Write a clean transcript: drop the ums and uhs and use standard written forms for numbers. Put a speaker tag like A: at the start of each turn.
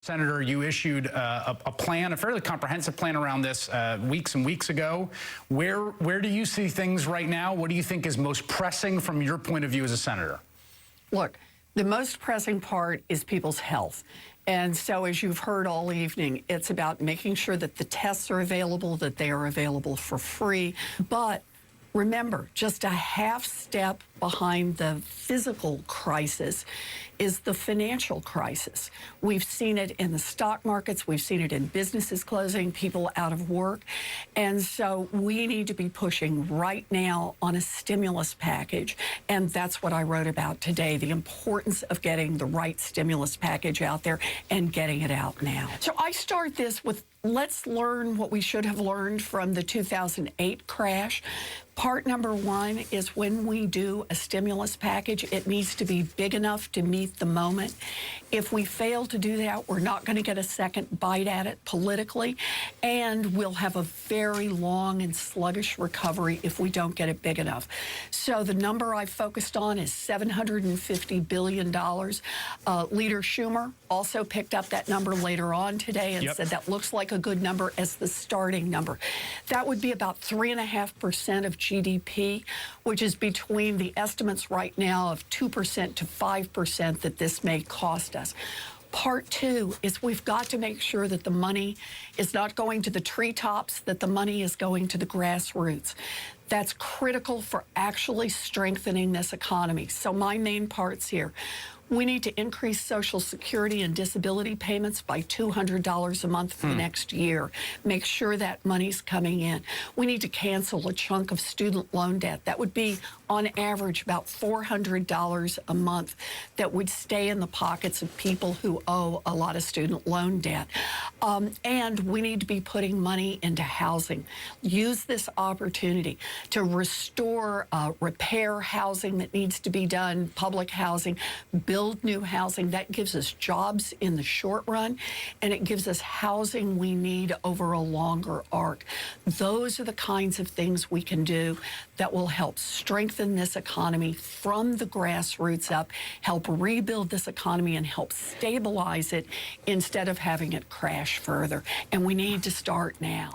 A: Senator, you issued a plan, a fairly comprehensive plan around this weeks and weeks ago. Where do you see things right now? What do you think is most pressing from your point of view as a senator?
B: Look, the most pressing part is people's health. And so, as you've heard all evening, it's about making sure that the tests are available, that they are available for free. But remember, just a half step behind the physical crisis is the financial crisis. We've seen it in the stock markets. We've seen it in businesses closing, people out of work. And so we need to be pushing right now on a stimulus package. And that's what I wrote about today, the importance of getting the right stimulus package out there and getting it out now. So I start this with, let's learn what we should have learned from the 2008 crash. Part number one is when we do a stimulus package, it needs to be big enough to meet the moment. If we fail to do that, we're not going to get a second bite at it politically, and we'll have a very long and sluggish recovery if we don't get it big enough. So the number I focused on is $750 billion. Leader Schumer also picked up that number later on today and said that looks like a good number as the starting number. That would be about 3.5% of GDP, which is between the estimates right now of 2% to 5% that this may cost us. Part two is we've got to make sure that the money is not going to the treetops, that the money is going to the grassroots. That's critical for actually strengthening this economy. So my main parts here. We need to increase Social Security and disability payments by $200 a month for the next year. Make sure that money's coming in. We need to cancel a chunk of student loan debt. That would be, on average, about $400 a month that would stay in the pockets of people who owe a lot of student loan debt. And we need to be putting money into housing. Use this opportunity to restore, repair housing that needs to be done, public housing, build new housing. That gives us jobs in the short run, and it gives us housing we need over a longer arc. Those are the kinds of things we can do that will help strengthen this economy from the grassroots up, help rebuild this economy, and help stabilize it instead of having it crash further. And we need to start now.